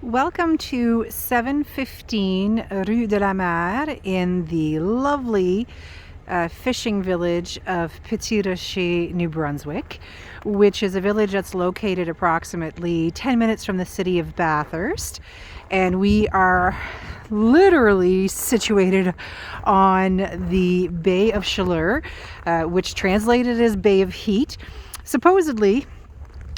Welcome to 715 Rue de la Mer in the lovely fishing village of Petit Rocher, New Brunswick, which is a village that's located approximately 10 minutes from the city of Bathurst. And we are literally situated on the Bay of Chaleur, which translated as Bay of Heat. Supposedly,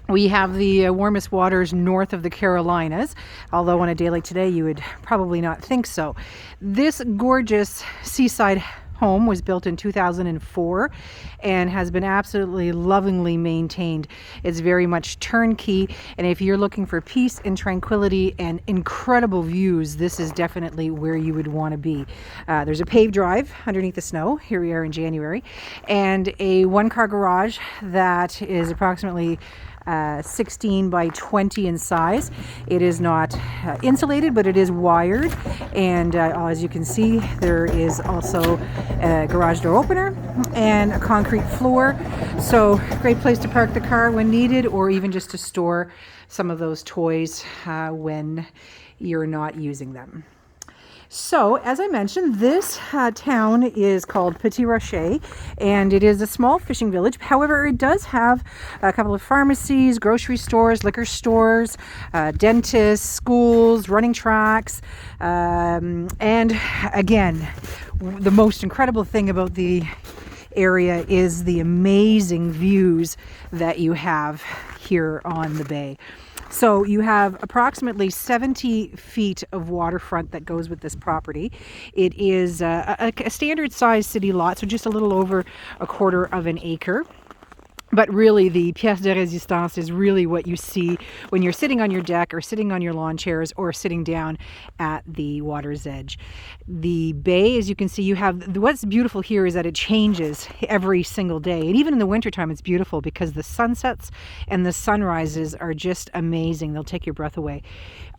we have the warmest waters north of the Carolinas, although on a day like today you would probably not think so. This gorgeous seaside home was built in 2004 and has been absolutely lovingly maintained. It's very much turnkey, and if you're looking for peace and tranquility and incredible views, this is definitely where you would want to be. There's a paved drive underneath the snow. Here we are in January, and a one-car garage that is approximately 16 by 20 in size. It is not insulated, but it is wired, and as you can see, there is also a garage door opener and a concrete floor, so great place to park the car when needed, or even just to store some of those toys when you're not using them. So, as I mentioned, this town is called Petit Rocher, and it is a small fishing village. However, it does have a couple of pharmacies, grocery stores, liquor stores, dentists, schools, running tracks, and again, the most incredible thing about the area is the amazing views that you have here on the bay. So you have approximately 70 feet of waterfront that goes with this property. It is a standard size city lot, so just a little over a quarter of an acre. But really, the pièce de résistance is really what you see when you're sitting on your deck or sitting on your lawn chairs or sitting down at the water's edge. The bay, as you can see, you have, what's beautiful here is that it changes every single day. And even in the wintertime, it's beautiful because the sunsets and the sunrises are just amazing. They'll take your breath away.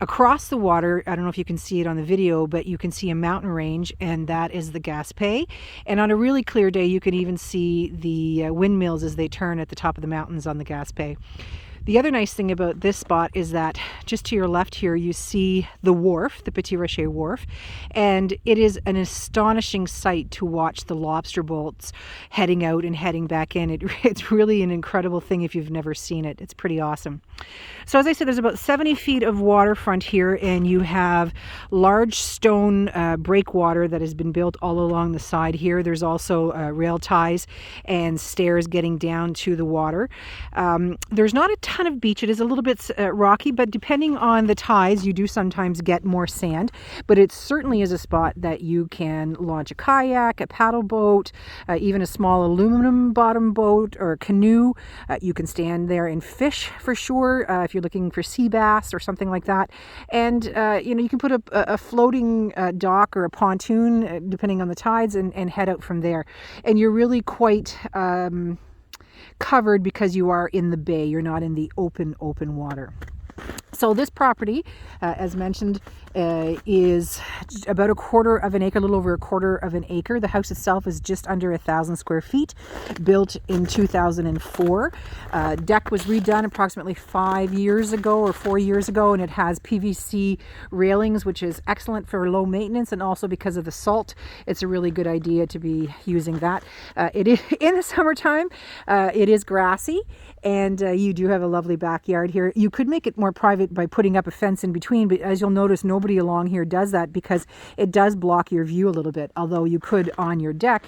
Across the water, I don't know if you can see it on the video, but you can see a mountain range, and that is the Gaspé. And on a really clear day, you can even see the windmills as they turn at the top of the mountains on the Gaspé. The other nice thing about this spot is that just to your left here, you see the wharf, the Petit Rocher wharf, and it is an astonishing sight to watch the lobster boats heading out and heading back in. It's really an incredible thing if you've never seen it. It's pretty awesome. So as I said, there's about 70 feet of waterfront here, and you have large stone breakwater that has been built all along the side here. There's also rail ties and stairs getting down to the water. There's not a ton of beach. It is a little bit rocky, but depending on the tides, you do sometimes get more sand. But it certainly is a spot that you can launch a kayak, a paddle boat, even a small aluminum bottom boat or canoe. You can stand there and fish for sure if you're looking for sea bass or something like that. And you can put a floating dock or a pontoon, depending on the tides, and head out from there. And you're really quite covered because you are in the bay. You're not in the open water. So this property, as mentioned, is about a quarter of an acre, a little over a quarter of an acre. The house itself is just under 1,000 square feet, built in 2004. Deck was redone approximately 5 years ago or 4 years ago, and it has PVC railings, which is excellent for low maintenance, and also because of the salt, it's a really good idea to be using that. It is in the summertime. It is grassy, and you do have a lovely backyard here. You could make it more private by putting up a fence in between, but as you'll notice, nobody along here does that because it does block your view a little bit, although you could on your deck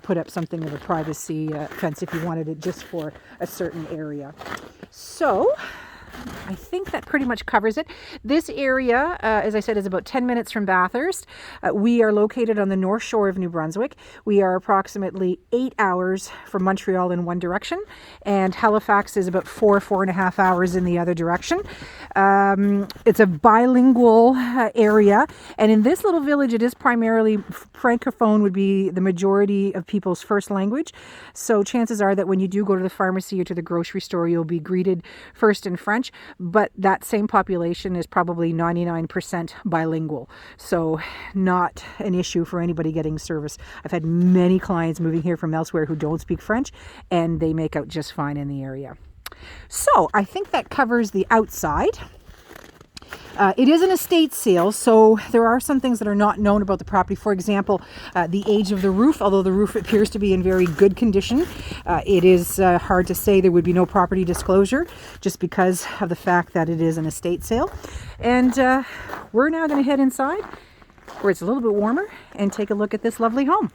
put up something of a privacy fence if you wanted it just for a certain area. So I think that pretty much covers it. This area, as I said, is about 10 minutes from Bathurst. We are located on the north shore of New Brunswick. We are approximately 8 hours from Montreal in one direction, and Halifax is about 4.5 hours in the other direction. It's a bilingual area, and in this little village, it is primarily Francophone would be the majority of people's first language. So chances are that when you do go to the pharmacy or to the grocery store, you'll be greeted first in French. But that same population is probably 99% bilingual, so not an issue for anybody getting service. I've had many clients moving here from elsewhere who don't speak French, and they make out just fine in the area. So I think that covers the outside. It is an estate sale, so there are some things that are not known about the property. For example, the age of the roof. Although the roof appears to be in very good condition, it is hard to say. There would be no property disclosure just because of the fact that it is an estate sale. And we're now going to head inside where it's a little bit warmer and take a look at this lovely home.